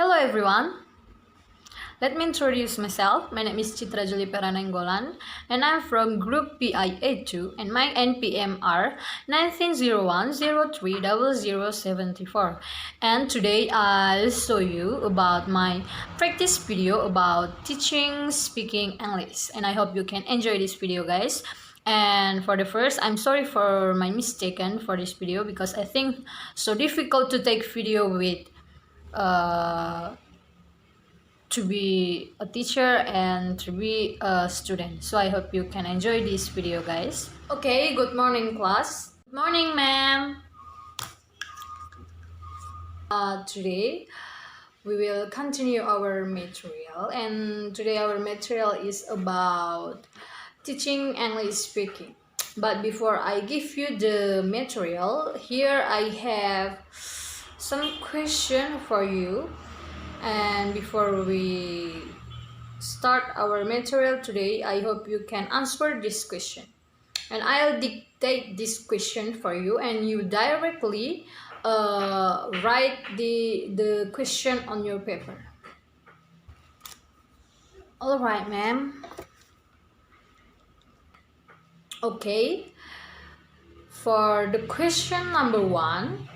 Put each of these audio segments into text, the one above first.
Hello everyone, let me introduce myself. My name is Citra Julie Peranenggolan and I'm from Group PIA2 and my NPM are 1901030074. And today I'll show you about my practice video about teaching speaking English, and I hope you can enjoy this video, guys. And for the first, I'm sorry for my mistaken for this video because I think so difficult to take video with to be a teacher and to be a student. So I hope you can enjoy this video, guys. Okay, good morning class. Good morning, ma'am. Today we will continue our material, and today our material is about teaching English speaking. But before I give you the material, here I have some question for you. And before we start our material today, I hope you can answer this question. And I'll dictate this question for you, and you directly write the question on your paper. All right, ma'am. Okay. For the question number 1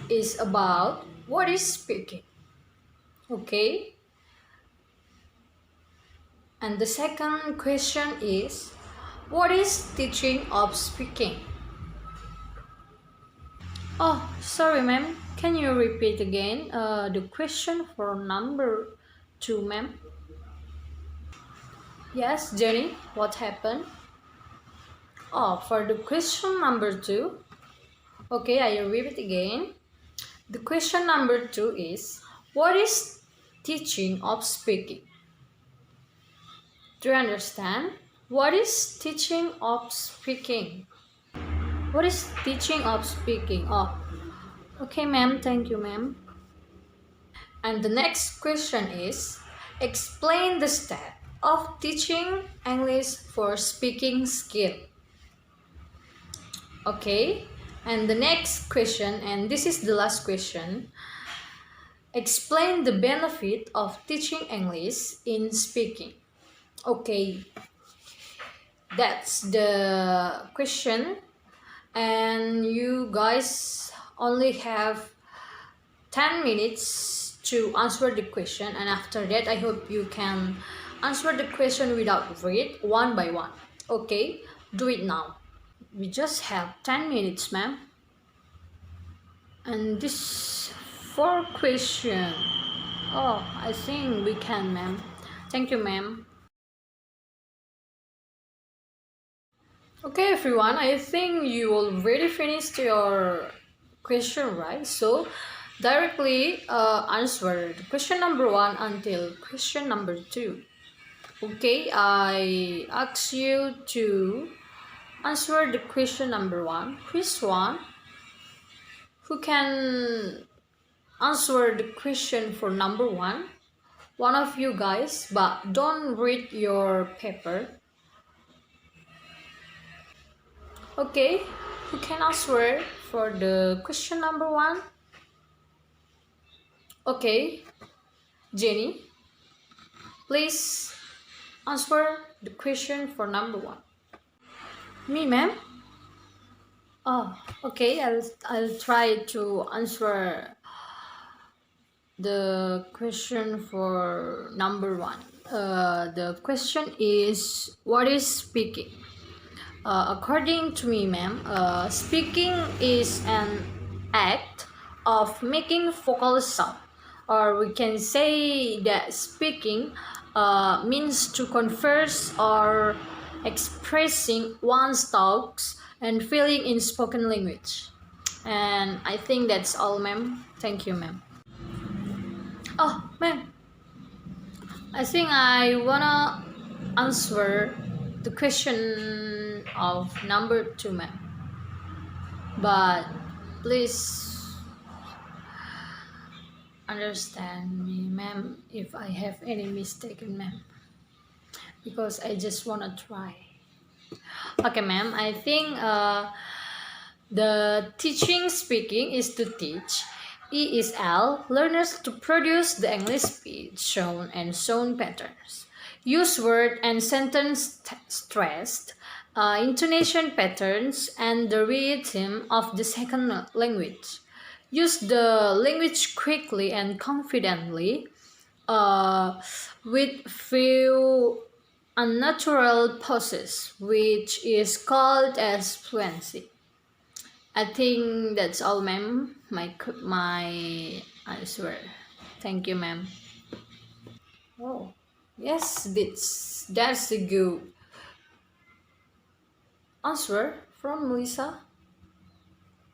is about what is speaking. Okay, and the second question is what is teaching of speaking? Oh, sorry, ma'am, can you repeat again the question for number 2, ma'am? Yes, Jenny, what happened? Oh, for the question number 2, okay, I will repeat again. The question number 2 is what is teaching of speaking? Do you understand? What is teaching of speaking? What is teaching of speaking? Oh, okay, ma'am. Thank you, ma'am. And the next question is explain the step of teaching English for speaking skill. Okay, and the next question, and this is the last question, explain the benefit of teaching English in speaking. Okay, that's the question, and you guys only have 10 minutes to answer the question, and after that I hope you can answer the question without read one by one. Okay, do it now. We just have 10 minutes, ma'am. And this 4 question. Oh, I think we can, ma'am. Thank you, ma'am. Okay, everyone, I think you already finished your question, right? So directly answer the question number 1 until question number 2. Okay, I ask you to answer the question number 1. Which one? Who can answer the question for number 1? One of you guys, but don't read your paper. Okay, who can answer for the question number 1? Okay, Jenny, please answer the question for number 1. Me, ma'am? Oh, okay, I'll try to answer the question for number 1. The question is what is speaking? According to me, ma'am, speaking is an act of making vocal sound, or we can say that speaking means to converse or expressing one's thoughts and feeling in spoken language. And I think that's all, ma'am. Thank you, ma'am. Oh, ma'am, I think I wanna answer the question of number 2, ma'am, but please understand me, ma'am, if I have any mistake, ma'am, because I just wanna try. Okay, ma'am, I think the teaching speaking is to teach E is L. Learners to produce the English speech, shown and sound patterns. Use word and sentence stressed, intonation patterns, and the rhythm of the second language. Use the language quickly and confidently, uh, with few unnatural pauses, which is called as fluency. I think that's all, ma'am. My answer. Thank you, ma'am. Oh, yes, that's a good answer from Melissa.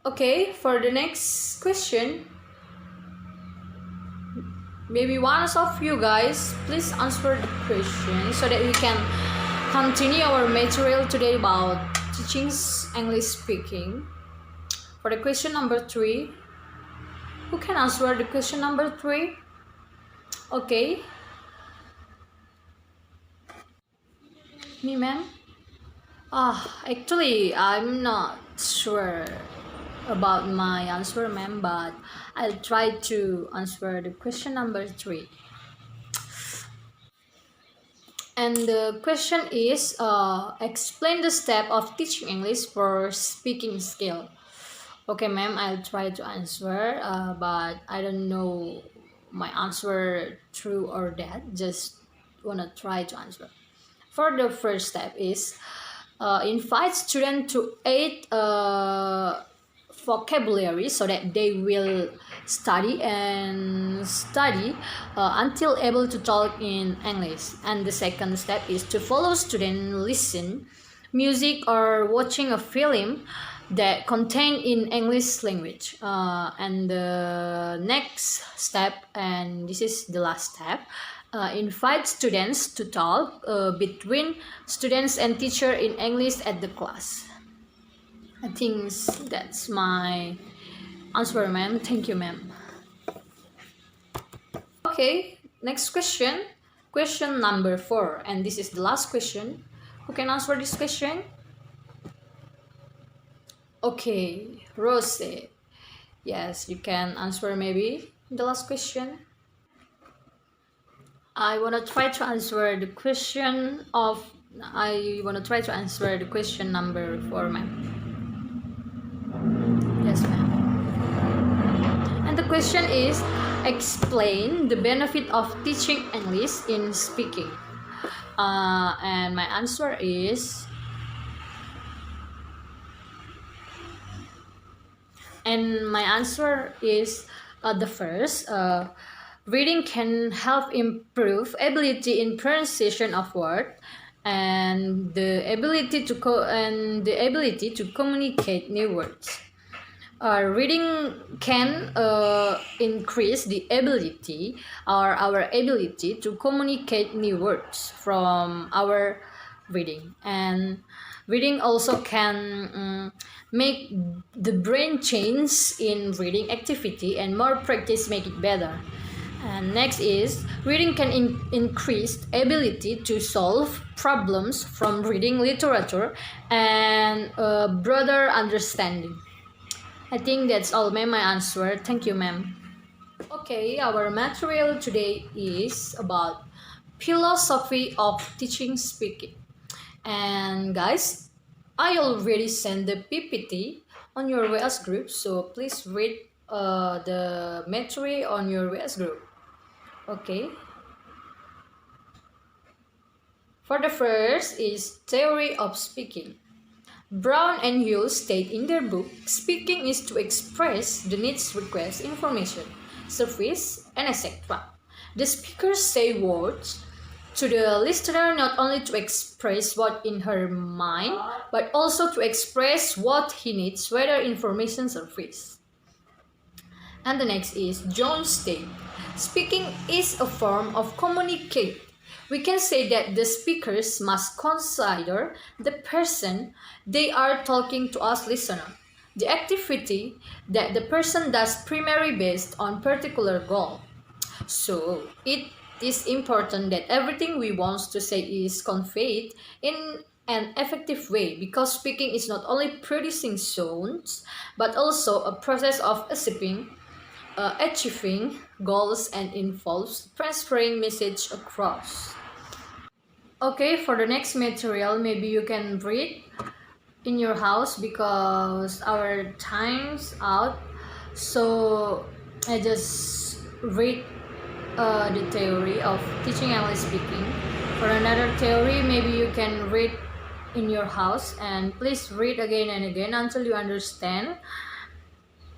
Okay, for the next question, maybe one of you guys please answer the question so that we can continue our material today about teaching English speaking. For the question number 3, who can answer the question number 3? Okay, me, ma'am. Actually, I'm not sure about my answer, ma'am, but I'll try to answer the question number 3. And the question is, explain the step of teaching English for speaking skill. Okay, ma'am, I'll try to answer, but I don't know my answer true or that. Just wanna try to answer. For the first step is, invite students to aid vocabulary so that they will study until able to talk in English. And the second step is to follow students listen music or watching a film that contain in English language. And the next step, and this is the last step, invite students to talk between students and teacher in English at the class. I think that's my answer, ma'am. Thank you, ma'am. Okay, next question. Question number 4, and this is the last question. Who can answer this question? Okay, Rose. Yes, you can answer maybe the last question. I wanna try to answer the question of. I wanna try to answer the question number 4, ma'am. Yes, ma'am. And the question is, explain the benefit of teaching English in speaking. And my answer is, the first. Reading can help improve ability in pronunciation of word and the ability to communicate new words. Reading can increase the ability or our ability to communicate new words from our reading, and reading also can make the brain change in reading activity, and more practice make it better. And next is, reading can increase ability to solve problems from reading literature and broader understanding. I think that's all, ma'am, my answer. Thank you, ma'am. Okay, our material today is about philosophy of teaching speaking. And guys, I already sent the PPT on your WS group, so please read the material on your WS group. Okay. For the first is theory of speaking. Brown and Yule state in their book, speaking is to express the needs, requests, information, service, and etc. The speakers say words to the listener not only to express what in her mind, but also to express what he needs, whether information, service. And the next is Jones state. Speaking is a form of communicate. We can say that the speakers must consider the person they are talking to us listener. The activity that the person does primarily based on particular goal. So it is important that everything we want to say is conveyed in an effective way, because speaking is not only producing sounds but also a process of accepting achieving goals and involves transferring message across. Okay, for the next material, maybe you can read in your house because our time's out. So I just read the theory of teaching English speaking. For another theory, maybe you can read in your house, and please read again and again until you understand.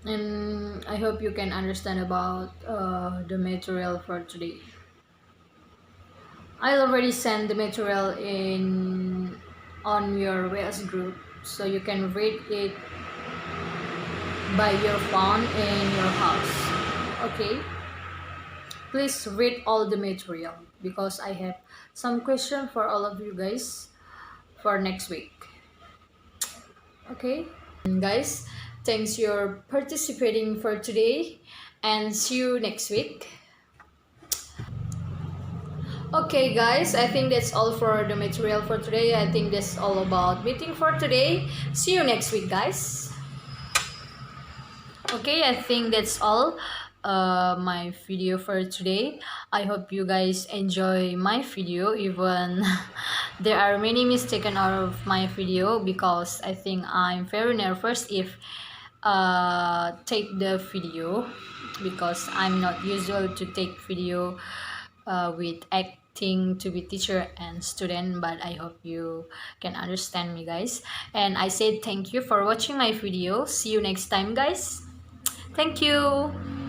And I hope you can understand about the material for today. I already sent the material in on your WS group, so you can read it by your phone in your house. Okay, please read all the material because I have some question for all of you guys for next week. Okay, and guys, thanks for participating for today, and see you next week. Okay guys, I think that's all for the material for today. I think that's all about meeting for today. See you next week guys. Okay, I think that's all my video for today. I hope you guys enjoy my video, even there are many mistakes out of my video because I think I'm very nervous if take the video because I'm not usual to take video with acting to be teacher and student, but I hope you can understand me guys, and I say thank you for watching my video. See you next time guys. Thank you.